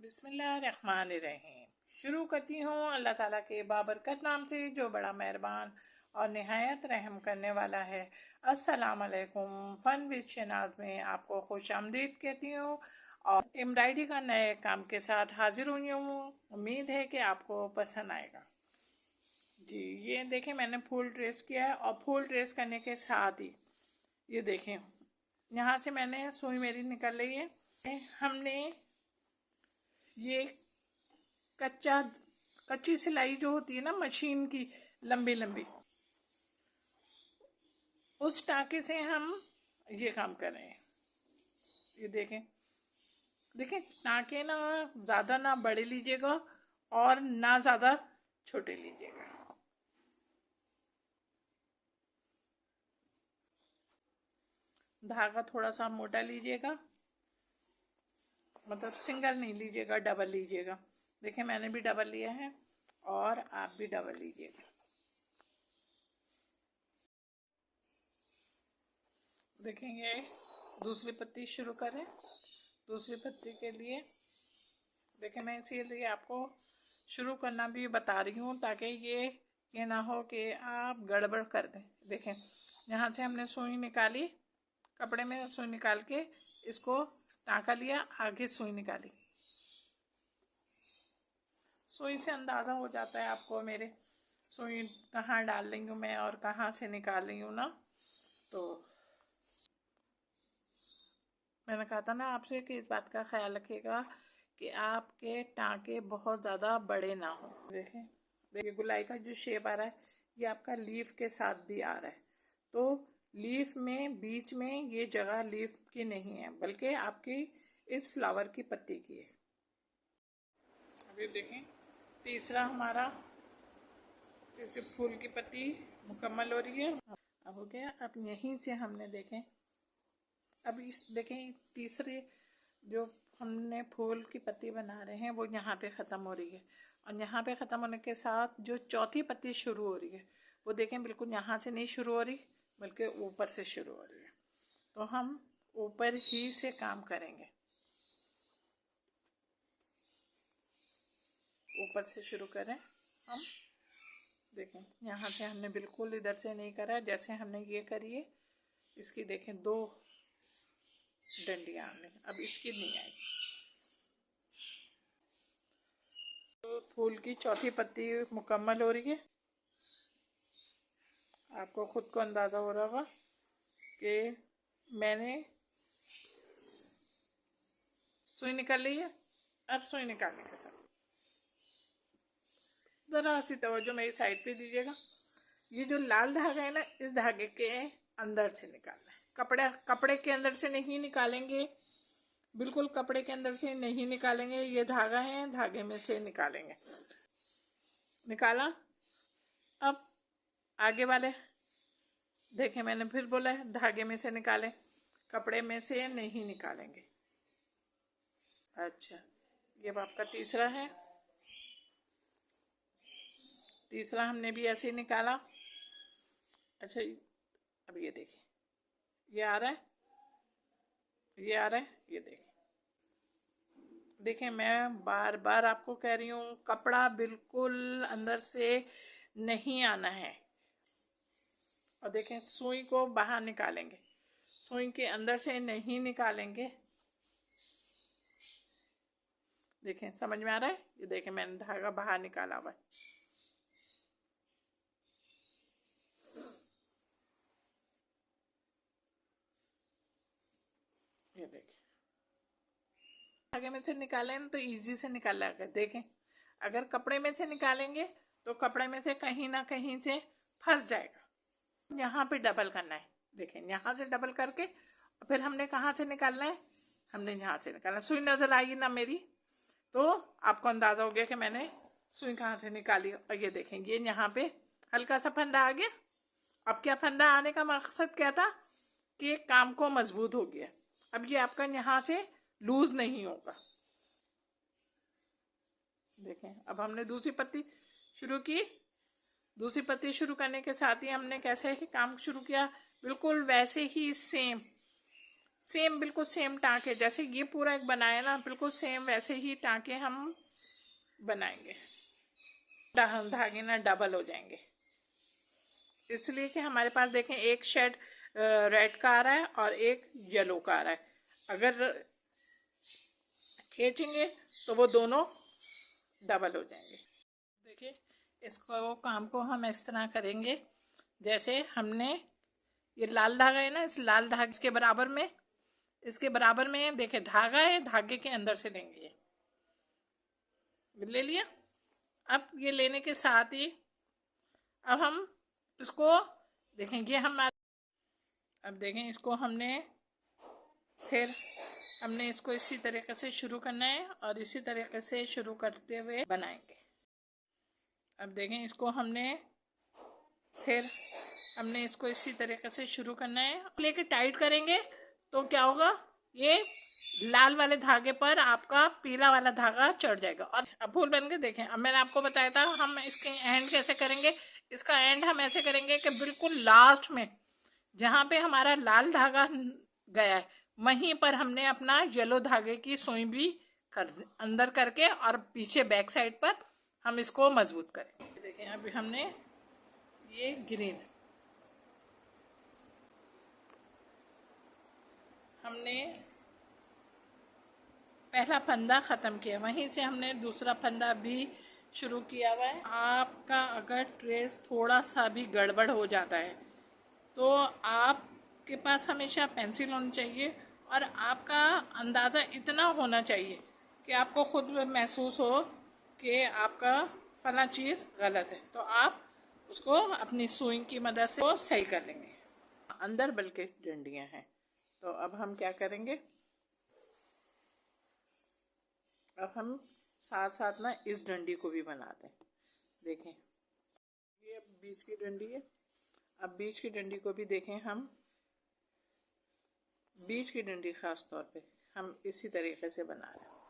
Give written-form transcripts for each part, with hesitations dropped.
बिस्मिल्लाहिर्रहमानिर्रहीम। शुरू करती हूँ अल्लाह ताला के बाबरकत नाम से जो बड़ा मेहरबान और निहायत रहम करने वाला है। अस्सलाम वालेकुम। फ़न विद शनाज़ में आपको खुश आमदीद कहती हूँ और एम्ब्रॉयडरी का नए काम के साथ हाजिर हुई हूँ। उम्मीद है कि आपको पसंद आएगा। जी, ये देखें, मैंने फुल ट्रेस किया है और फुल ट्रेस करने के साथ ही ये देखें, यहाँ से मैंने सुई मेरी निकल रही है। हमने ये कच्ची सिलाई जो होती है ना, मशीन की लंबी लंबी, उस टाँके से हम ये काम कर रहे हैं। ये देखें देखें, टाँके ना ज़्यादा ना बड़े लीजिएगा और ना ज़्यादा छोटे लीजिएगा। धागा थोड़ा सा मोटा लीजिएगा, मतलब सिंगल नहीं लीजिएगा, डबल लीजिएगा। देखें, मैंने भी डबल लिया है और आप भी डबल लीजिएगा। देखेंगे, दूसरी पत्ती शुरू करें। दूसरी पत्ती के लिए देखें, मैं इसीलिए आपको शुरू करना भी बता रही हूँ ताकि ये ना हो कि आप गड़बड़ कर दें। देखें, यहाँ से हमने सुई निकाली, कपड़े में सुई निकाल के इसको टाँका लिया, आगे सुई निकाली। सुई से अंदाज़ा हो जाता है आपको मेरे सुई कहाँ डाल रही हूँ मैं और कहाँ से निकाल रही हूँ ना। तो मैंने कहा था ना आपसे कि इस बात का ख्याल रखिएगा कि आपके टाँके बहुत ज़्यादा बड़े ना हो। देखें, देखिए गुलाई का जो शेप आ रहा है ये आपका लीफ के साथ भी आ रहा है। तो लीफ में बीच में ये जगह लीफ की नहीं है, बल्कि आपकी इस फ्लावर की पत्ती की है। अभी देखें, तीसरा हमारा जैसे फूल की पत्ती मुकम्मल हो रही है। अब हो गया। अब यहीं से हमने देखें, अब इस देखें तीसरे जो हमने फूल की पत्ती बना रहे हैं वो यहाँ पे ख़त्म हो रही है और यहाँ पे ख़त्म होने के साथ जो चौथी पत्ती शुरू हो रही है वो देखें बिल्कुल यहाँ से नहीं शुरू हो रही, बल्कि ऊपर से शुरू हो रही है। तो हम ऊपर ही से काम करेंगे, ऊपर से शुरू करें हम। देखें, यहाँ से हमने बिल्कुल इधर से नहीं करा, जैसे हमने ये करी है इसकी देखें दो डंडियाँ हमने, अब इसकी नहीं आई। तो फूल की चौथी पत्ती मुकम्मल हो रही है। आपको खुद को अंदाज़ा हो रहा होगा कि मैंने सुई निकाल ली है। अब सुई निकालने के साथ ज़रा सी तवज्जो मेरी साइड पे दीजिएगा। ये जो लाल धागा है ना, इस धागे के अंदर से निकालना है। कपड़े के अंदर से नहीं निकालेंगे, बिल्कुल कपड़े के अंदर से नहीं निकालेंगे। ये धागा है, धागे में से निकालेंगे। निकाला। अब आगे वाले देखें, मैंने फिर बोला है धागे में से निकालें, कपड़े में से नहीं निकालेंगे। अच्छा, ये अब आपका तीसरा है। तीसरा हमने भी ऐसे ही निकाला। अच्छा, अब ये देखिए, ये आ रहा है, ये आ रहा है, ये देखिए। देखें, मैं बार बार आपको कह रही हूँ कपड़ा बिल्कुल अंदर से नहीं आना है। और देखें, सुई को बाहर निकालेंगे, सुई के अंदर से नहीं निकालेंगे। देखें, समझ में आ रहा है? ये देखें, मैंने धागा बाहर निकाला हुआ है। ये देखें, धागे में से निकालें तो इजी से निकाला है। देखें, अगर कपड़े में से निकालेंगे तो कपड़े में से कहीं ना कहीं से फंस जाएगा। यहाँ पे डबल करना है। देखें, यहाँ से डबल करके फिर हमने कहाँ से निकालना है, हमने यहाँ से निकालना। सुई नज़र आई ना मेरी, तो आपको अंदाज़ा हो गया कि मैंने सुई कहाँ से निकाली। और ये देखें, ये यहाँ पे हल्का सा फंदा आ गया। अब क्या, फंदा आने का मकसद क्या था कि काम को मजबूत हो गया। अब ये आपका यहाँ से लूज नहीं होगा। देखें, अब हमने दूसरी पत्ती शुरू की। दूसरी पत्ती शुरू करने के साथ ही हमने कैसे ही काम शुरू किया, बिल्कुल वैसे ही सेम सेम, बिल्कुल सेम टाँके जैसे ये पूरा एक बनाया ना, बिल्कुल सेम वैसे ही टाँके हम बनाएंगे। धागे ना डबल हो जाएंगे, इसलिए कि हमारे पास देखें एक शेड रेड का आ रहा है और एक येलो का आ रहा है। अगर खींचेंगे तो वो दोनों डबल हो जाएंगे। देखिए इसको काम को हम इस तरह करेंगे, जैसे हमने ये लाल धागा है ना, इस लाल धागे के बराबर में, इसके बराबर में देखिए धागा है, धागे के अंदर से लेंगे ये ले लिया। अब ये लेने के साथ ही अब हम इसको देखेंगे अब देखें इसको फिर हमने इसको इसी तरीके से शुरू करना है और इसी तरीके से शुरू करते हुए बनाएंगे। अब देखें इसको फिर हमने इसको इसी तरीके से शुरू करना है, लेके टाइट करेंगे तो क्या होगा, ये लाल वाले धागे पर आपका पीला वाला धागा चढ़ जाएगा। और अब फूल बन के देखें, अब मैंने आपको बताया था हम इसके एंड कैसे करेंगे। इसका एंड हम ऐसे करेंगे कि बिल्कुल लास्ट में जहाँ पे हमारा लाल धागा गया है वहीं पर हमने अपना येलो धागे की सुई भी अंदर करके और पीछे बैक साइड पर हम इसको मजबूत करेंगे। देखें अभी हमने ये ग्रीन हमने पहला फंदा ख़त्म किया, वहीं से हमने दूसरा फंदा भी शुरू किया हुआ है। आपका अगर ट्रेस थोड़ा सा भी गड़बड़ हो जाता है तो आपके पास हमेशा पेंसिल होनी चाहिए और आपका अंदाज़ा इतना होना चाहिए कि आपको खुद महसूस हो कि आपका फला चीज़ गलत है, तो आप उसको अपनी सुई की मदद से वो सही कर लेंगे। अंदर बल्कि डंडियाँ हैं, तो अब हम क्या करेंगे, अब हम साथ साथ ना इस डंडी को भी बनाते हैं। देखें ये बीच की डंडी है, अब बीच की डंडी को भी देखें, हम बीच की डंडी खास तौर पे हम इसी तरीके से बना रहे हैं।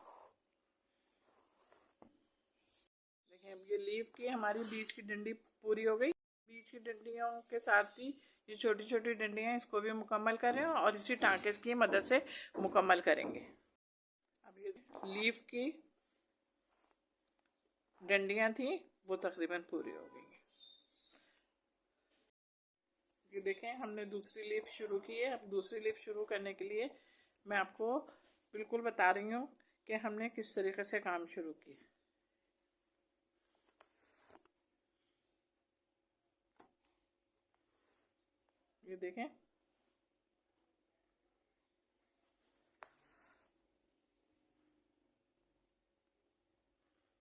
देखें अब ये लीफ की हमारी बीच की डंडी पूरी हो गई। बीच की डंडियों के साथ ही ये छोटी छोटी डंडियाँ इसको भी मुकम्मल कर रहे हैं और इसी टाँके की मदद से मुकम्मल करेंगे। अब ये लीफ की डंडियाँ थी वो तकरीबन पूरी हो गई हैं। ये देखें हमने दूसरी लीफ शुरू की है। अब दूसरी लीफ शुरू करने के लिए मैं आपको बिल्कुल बता रही हूँ कि हमने किस तरीके से काम शुरू किया। ये देखें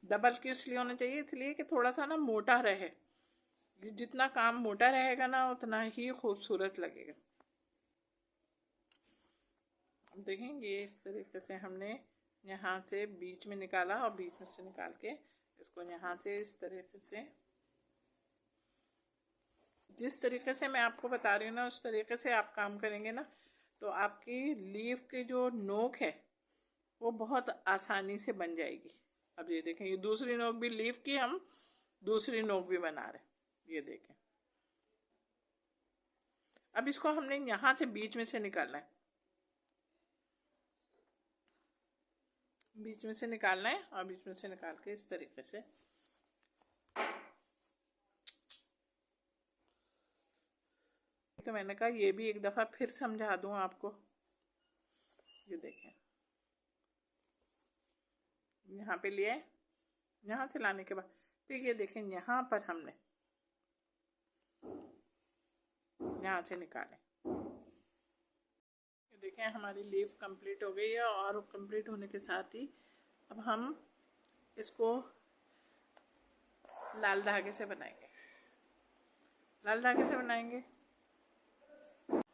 डबल किस लिए होना चाहिए, इसलिए कि थोड़ा सा ना मोटा रहे, जितना काम मोटा रहेगा ना उतना ही खूबसूरत लगेगा। अब देखें ये इस तरीके से हमने यहाँ से बीच में निकाला और बीच में से निकाल के इसको यहाँ से इस तरीके से, जिस तरीके से मैं आपको बता रही हूँ ना उस तरीके से आप काम करेंगे ना तो आपकी लीफ की जो नोक है वो बहुत आसानी से बन जाएगी। अब ये देखें ये दूसरी नोक भी लीफ की हम दूसरी नोक भी बना रहे हैं, ये देखें। अब इसको हमने यहाँ से बीच में से निकालना है, बीच में से निकालना है और बीच में से निकाल के इस तरीके से तो मैंने कहा ये भी एक दफ़ा फिर समझा दूँ आपको। ये देखें यहाँ पे लिए, यहाँ से लाने के बाद फिर ये देखें यहाँ पर हमने यहाँ से निकालें। ये देखें हमारी लीफ कंप्लीट हो गई है और कंप्लीट होने के साथ ही अब हम इसको लाल धागे से बनाएंगे। लाल धागे से बनाएंगे,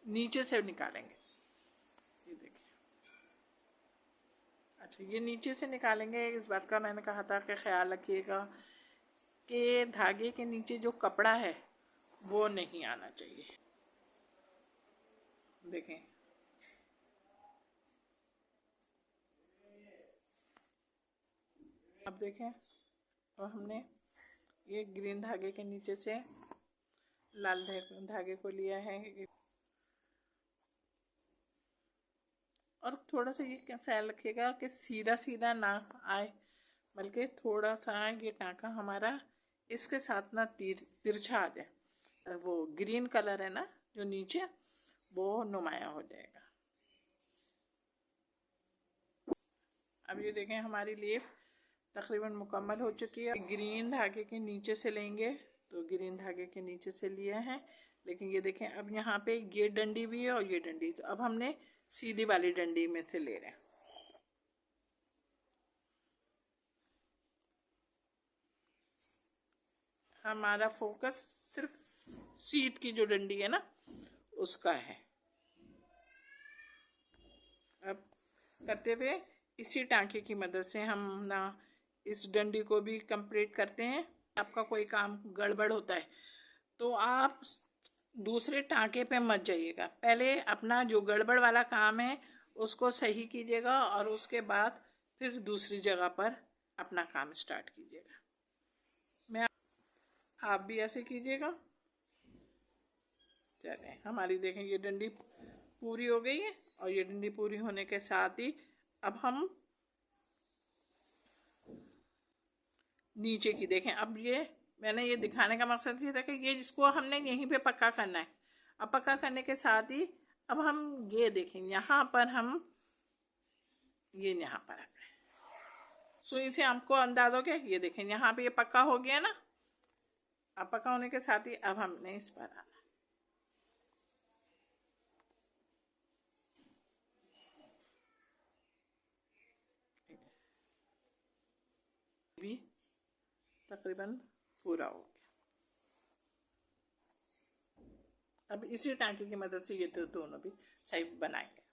नीचे से निकालेंगे। ये देखिए अच्छा ये नीचे से निकालेंगे। इस बात का मैंने कहा था कि ख्याल रखिएगा कि धागे के नीचे जो कपड़ा है वो नहीं आना चाहिए। देखें अब देखें और हमने ये ग्रीन धागे के नीचे से लाल धागे को लिया है। थोड़ा सा ये ख्याल रखिएगा कि सीधा सीधा ना आए, बल्कि थोड़ा सा ये टाँका हमारा इसके साथ ना तिरछा आ जाए, वो ग्रीन कलर है ना जो नीचे, वो नुमाया हो जाएगा। अब ये देखें हमारी लीफ तकरीबन मुकम्मल हो चुकी है। ग्रीन धागे के नीचे से लेंगे, तो ग्रीन धागे के नीचे से लिए हैं, लेकिन ये देखें अब यहाँ पे ये डंडी भी है और ये डंडी, तो अब हमने सीधी वाली डंडी में से ले रहे हैं। हमारा फोकस सिर्फ सीट की जो डंडी है ना उसका है। अब करते हुए इसी टांके की मदद से हम ना इस डंडी को भी कंप्लीट करते हैं। आपका कोई काम गड़बड़ होता है तो आप दूसरे टांके पे मत जाइएगा, पहले अपना जो गड़बड़ वाला काम है उसको सही कीजिएगा और उसके बाद फिर दूसरी जगह पर अपना काम स्टार्ट कीजिएगा। आप भी ऐसे कीजिएगा। चलें, हमारी देखें ये डंडी पूरी हो गई है और ये डंडी पूरी होने के साथ ही अब हम नीचे की देखें। अब ये मैंने ये दिखाने का मकसद ये था कि ये जिसको हमने यहीं पे पक्का करना है। अब पक्का करने के साथ ही अब हम ये देखें यहाँ पर हम ये यहाँ पर रख रहे हैं। सुई से हमको अंदाजा हो गया, ये देखें यहाँ पे ये पक्का हो गया ना। अब पक्का होने के साथ ही अब हमने इस पर आना, भी तकरीबन पूरा हो गया। अब इसी टांके की मदद से ये तो दोनों भी सही बनाएंगे।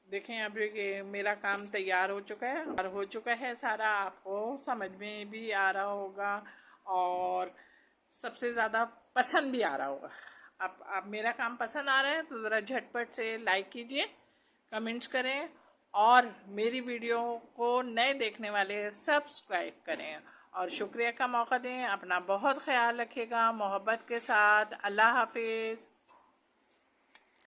देखें अब ये मेरा काम तैयार हो चुका है और हो चुका है सारा, आपको समझ में भी आ रहा होगा और सबसे ज़्यादा पसंद भी आ रहा होगा। अब मेरा काम पसंद आ रहा है तो ज़रा झटपट से लाइक कीजिए, कमेंट्स करें और मेरी वीडियो को नए देखने वाले सब्सक्राइब करें और शुक्रिया का मौका दें। अपना बहुत ख्याल रखिएगा, मोहब्बत के साथ। अल्लाह हाफिज़।